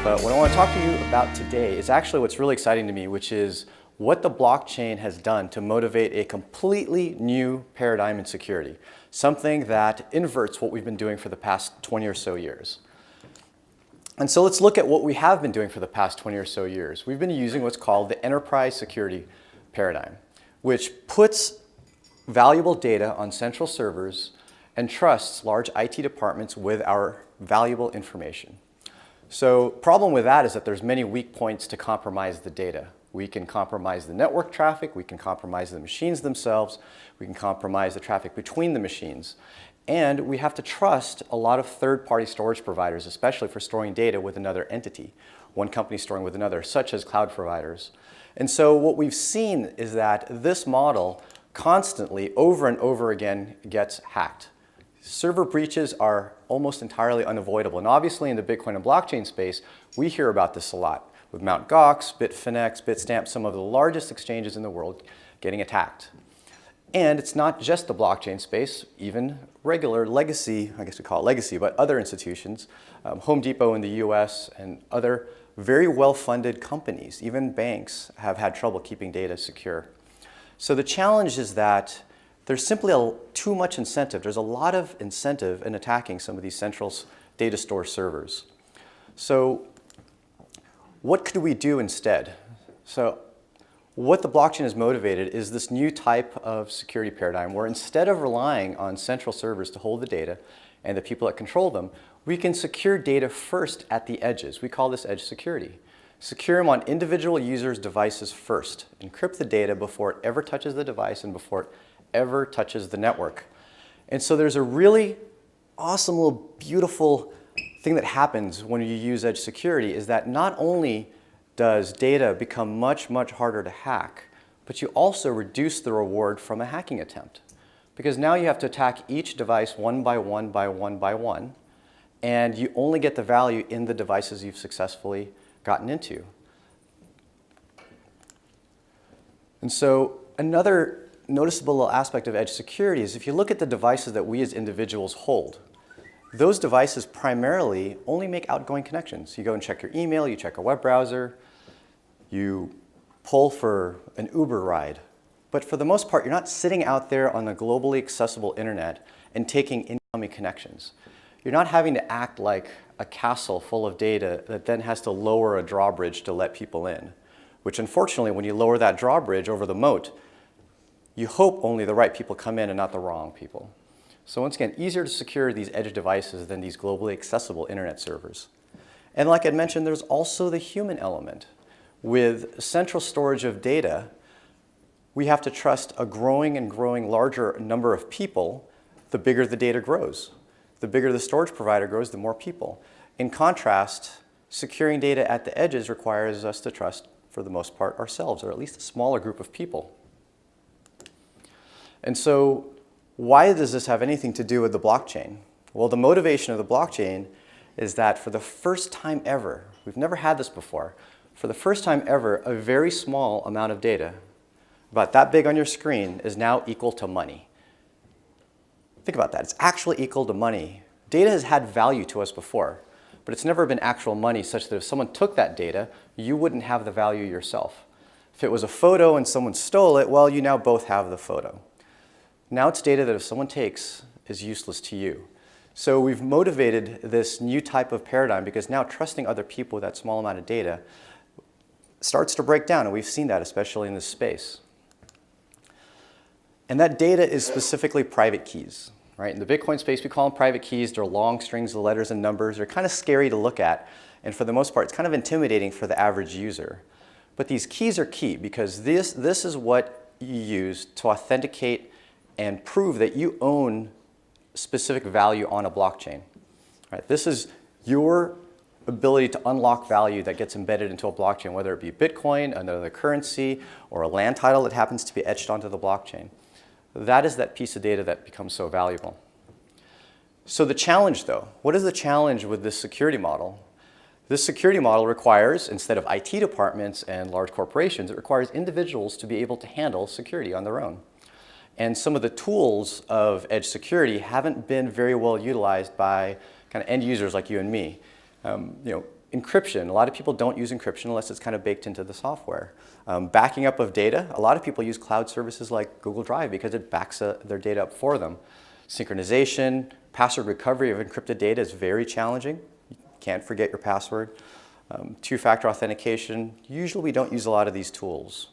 But what I want to talk to you about today is actually what's really exciting to me, which is what the blockchain has done to motivate a completely new paradigm in security, something that inverts what we've been doing for the past 20 or so years. And so let's look at what we have been doing for the past 20 or so years. We've been using what's called the enterprise security paradigm, which puts valuable data on central servers and trusts large IT departments with our valuable information. So problem with that is that there's many weak points to compromise the data. We can compromise the network traffic, we can compromise the machines themselves, we can compromise the traffic between the machines. And we have to trust a lot of third-party storage providers, especially for storing data with another entity, one company storing with another, such as cloud providers. And so what we've seen is that this model constantly, over and over again, gets hacked. Server breaches are almost entirely unavoidable. And obviously in the Bitcoin and blockchain space, we hear about this a lot, with Mt. Gox, Bitfinex, Bitstamp, some of the largest exchanges in the world getting attacked. And it's not just the blockchain space, even regular legacy, I guess we call it legacy, but other institutions, Home Depot in the US and other very well-funded companies, even banks, have had trouble keeping data secure. So the challenge is that there's simply too much incentive. There's a lot of incentive in attacking some of these central data store servers. So what could we do instead? So what the blockchain has motivated is this new type of security paradigm where instead of relying on central servers to hold the data and the people that control them, we can secure data first at the edges. We call this edge security. Secure them on individual users' devices first. Encrypt the data before it ever touches the device and before it ever touches the network. And so there's a really awesome little beautiful thing that happens when you use edge security is that not only does data become much, much harder to hack, but you also reduce the reward from a hacking attempt. Because now you have to attack each device one by one by one by one, and you only get the value in the devices you've successfully gotten into. And so another noticeable aspect of edge security is if you look at the devices that we as individuals hold, those devices primarily only make outgoing connections. You go and check your email, you check a web browser, you pull for an Uber ride. But for the most part, you're not sitting out there on the globally accessible internet and taking incoming connections. You're not having to act like a castle full of data that then has to lower a drawbridge to let people in, which unfortunately, when you lower that drawbridge over the moat, you hope only the right people come in and not the wrong people. So once again, easier to secure these edge devices than these globally accessible internet servers. And like I mentioned, there's also the human element. With central storage of data, we have to trust a growing and growing larger number of people the bigger the data grows. The bigger the storage provider grows, the more people. In contrast, securing data at the edges requires us to trust, for the most part, ourselves, or at least a smaller group of people. And so why does this have anything to do with the blockchain? Well, the motivation of the blockchain is that for the first time ever, we've never had this before, for the first time ever, a very small amount of data, about that big on your screen, is now equal to money. Think about that. It's actually equal to money. Data has had value to us before, but it's never been actual money such that if someone took that data, you wouldn't have the value yourself. If it was a photo and someone stole it, well, you now both have the photo. Now it's data that if someone takes is useless to you. So we've motivated this new type of paradigm because now trusting other people with that small amount of data starts to break down, and we've seen that especially in this space. And that data is specifically private keys. Right? In the Bitcoin space, we call them private keys. They're long strings of letters and numbers. They're kind of scary to look at, and for the most part, it's kind of intimidating for the average user. But these keys are key because this is what you use to authenticate and prove that you own specific value on a blockchain. Right? This is your ability to unlock value that gets embedded into a blockchain, whether it be Bitcoin, another currency, or a land title that happens to be etched onto the blockchain. That is that piece of data that becomes so valuable. So the challenge, though, what is the challenge with this security model? This security model requires, instead of IT departments and large corporations, it requires individuals to be able to handle security on their own. And some of the tools of edge security haven't been very well utilized by kind of end users like you and me. Encryption, a lot of people don't use encryption unless it's kind of baked into the software. Backing up of data, a lot of people use cloud services like Google Drive because it backs their data up for them. Synchronization, password recovery of encrypted data is very challenging. You can't forget your password. Two-factor authentication, usually we don't use a lot of these tools.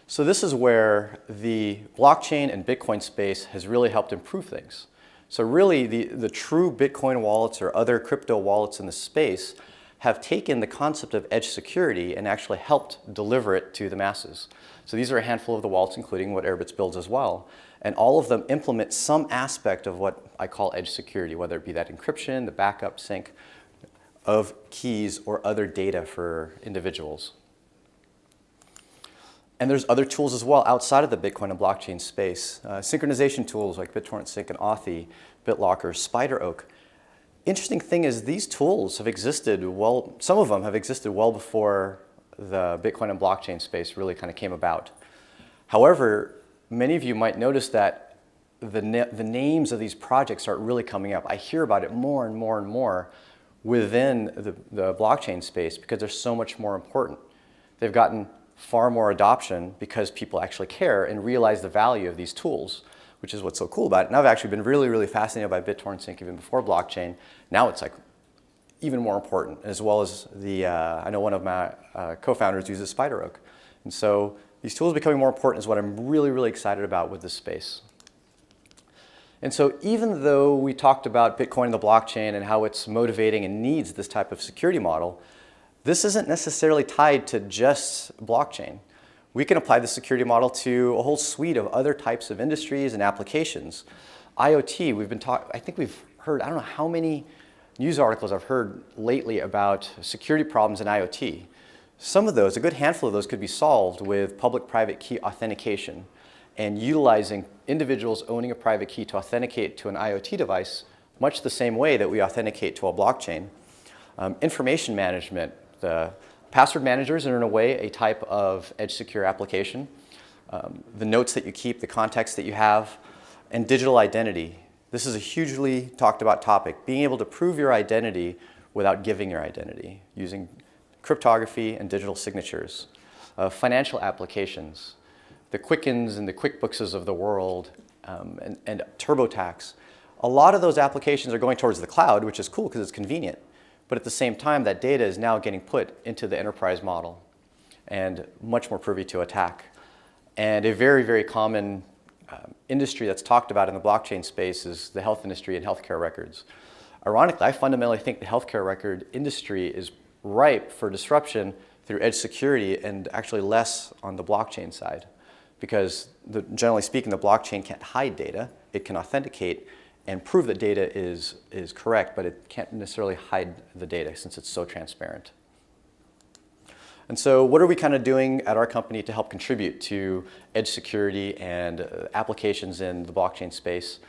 So this is where the blockchain and Bitcoin space has really helped improve things. So really, the true Bitcoin wallets or other crypto wallets in the space have taken the concept of edge security and actually helped deliver it to the masses. So these are a handful of the wallets, including what AirBitz builds as well. And all of them implement some aspect of what I call edge security, whether it be that encryption, the backup, sync of keys or other data for individuals. And there's other tools as well outside of the Bitcoin and blockchain space. Synchronization tools like BitTorrent Sync and Authy, BitLocker, SpiderOak. Interesting thing is these tools have existed some of them have existed well before the Bitcoin and blockchain space really kind of came about. However, many of you might notice that the names of these projects are really coming up. I hear about it more and more and more within the blockchain space because they're so much more important. They've gotten far more adoption because people actually care and realize the value of these tools, which is what's so cool about it. And I've actually been really, really fascinated by BitTorrent Sync even before blockchain. Now it's like even more important, as well as I know one of my co-founders uses SpiderOak. And so these tools becoming more important is what I'm really, really excited about with this space. And so even though we talked about Bitcoin and the blockchain and how it's motivating and needs this type of security model, this isn't necessarily tied to just blockchain. We can apply the security model to a whole suite of other types of industries and applications. IoT, I think we've heard, I don't know how many news articles I've heard lately about security problems in IoT. Some of those, a good handful of those could be solved with public-private key authentication and utilizing individuals owning a private key to authenticate to an IoT device much the same way that we authenticate to a blockchain. Information management. The password managers are in a way a type of edge secure application. The notes that you keep, the context that you have, and digital identity. This is a hugely talked about topic, being able to prove your identity without giving your identity, using cryptography and digital signatures. Financial applications, the Quickens and the QuickBooks of the world, and TurboTax. A lot of those applications are going towards the cloud, which is cool because it's convenient. But at the same time, that data is now getting put into the enterprise model and much more privy to attack. And a very, very common industry that's talked about in the blockchain space is the health industry and healthcare records. Ironically, I fundamentally think the healthcare record industry is ripe for disruption through edge security and actually less on the blockchain side. Because generally speaking, the blockchain can't hide data. It can authenticate and prove that data is correct, but it can't necessarily hide the data since it's so transparent. And so what are we kind of doing at our company to help contribute to edge security and applications in the blockchain space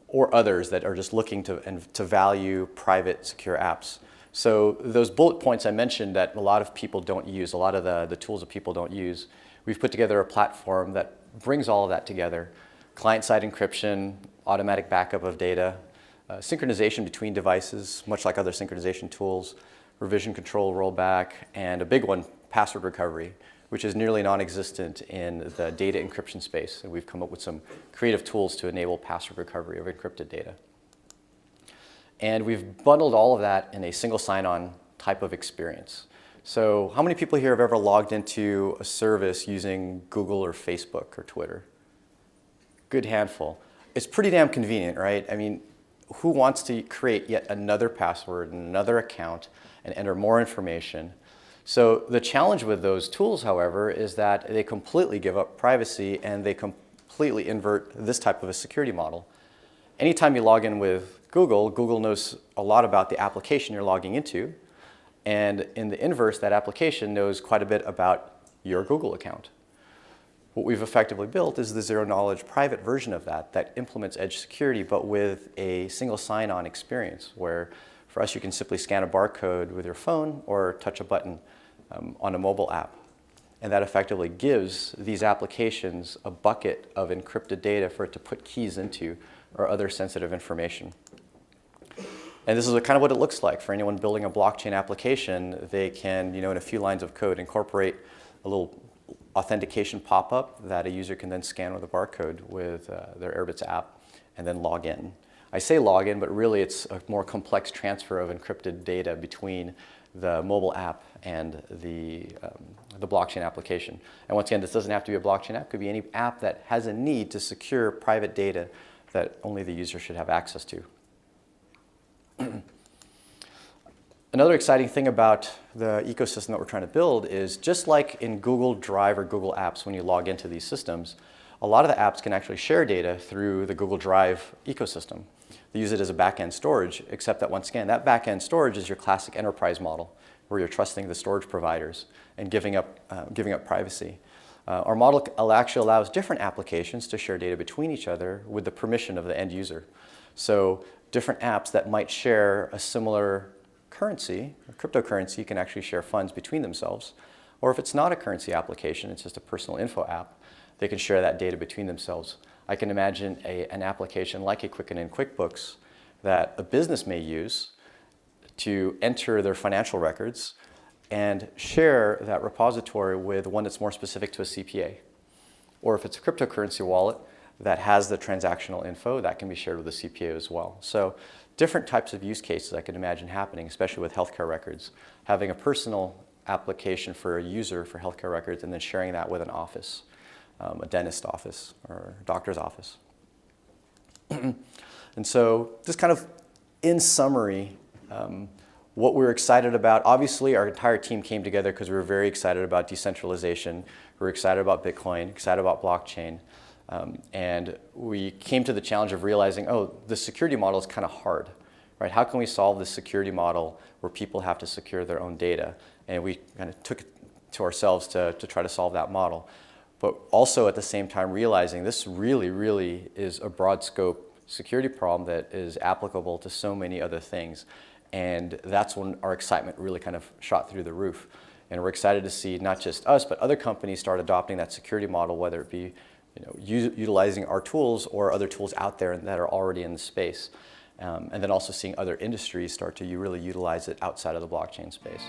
or others that are just looking to value private secure apps? So those bullet points I mentioned that a lot of people don't use, a lot of the tools that people don't use, we've put together a platform that brings all of that together. Client-side encryption, automatic backup of data, synchronization between devices, much like other synchronization tools, revision control rollback, and a big one, password recovery, which is nearly non-existent in the data encryption space. And we've come up with some creative tools to enable password recovery of encrypted data. And we've bundled all of that in a single sign-on type of experience. So how many people here have ever logged into a service using Google or Facebook or Twitter? Good handful. It's pretty damn convenient, right? I mean, who wants to create yet another password and another account and enter more information? So the challenge with those tools, however, is that they completely give up privacy and they completely invert this type of a security model. Anytime you log in with Google, Google knows a lot about the application you're logging into. And in the inverse, that application knows quite a bit about your Google account. What we've effectively built is the zero-knowledge private version of that implements edge security, but with a single sign-on experience, where for us you can simply scan a barcode with your phone or touch a button on a mobile app. And that effectively gives these applications a bucket of encrypted data for it to put keys into or other sensitive information. And this is kind of what it looks like. For anyone building a blockchain application, they can, in a few lines of code, incorporate a little authentication pop-up that a user can then scan with a barcode with their AirBitz app and then log in. I say log in, but really it's a more complex transfer of encrypted data between the mobile app and the blockchain application. And once again, this doesn't have to be a blockchain app. It could be any app that has a need to secure private data that only the user should have access to. Another exciting thing about the ecosystem that we're trying to build is just like in Google Drive or Google Apps, when you log into these systems, a lot of the apps can actually share data through the Google Drive ecosystem. They use it as a back-end storage, except that once again, that back-end storage is your classic enterprise model, where you're trusting the storage providers and giving up privacy. Our model actually allows different applications to share data between each other with the permission of the end user. So different apps that might share a similar currency, a cryptocurrency, can actually share funds between themselves. Or if it's not a currency application, it's just a personal info app, they can share that data between themselves. I can imagine an application like a Quicken in QuickBooks that a business may use to enter their financial records and share that repository with one that's more specific to a CPA. Or if it's a cryptocurrency wallet that has the transactional info, that can be shared with the CPA as well. So different types of use cases I can imagine happening, especially with healthcare records. Having a personal application for a user for healthcare records and then sharing that with an office, a dentist office or a doctor's office. And so just kind of in summary, what we're excited about, obviously our entire team came together because we were very excited about decentralization, we were excited about Bitcoin, excited about blockchain, and we came to the challenge of realizing, oh, the security model is kind of hard, right? How can we solve this security model where people have to secure their own data? And we kind of took it to ourselves to try to solve that model. But also at the same time realizing this really, really is a broad scope security problem that is applicable to so many other things. And that's when our excitement really kind of shot through the roof. And we're excited to see not just us, but other companies start adopting that security model, whether it be utilizing our tools or other tools out there that are already in the space. And then also seeing other industries start to really utilize it outside of the blockchain space.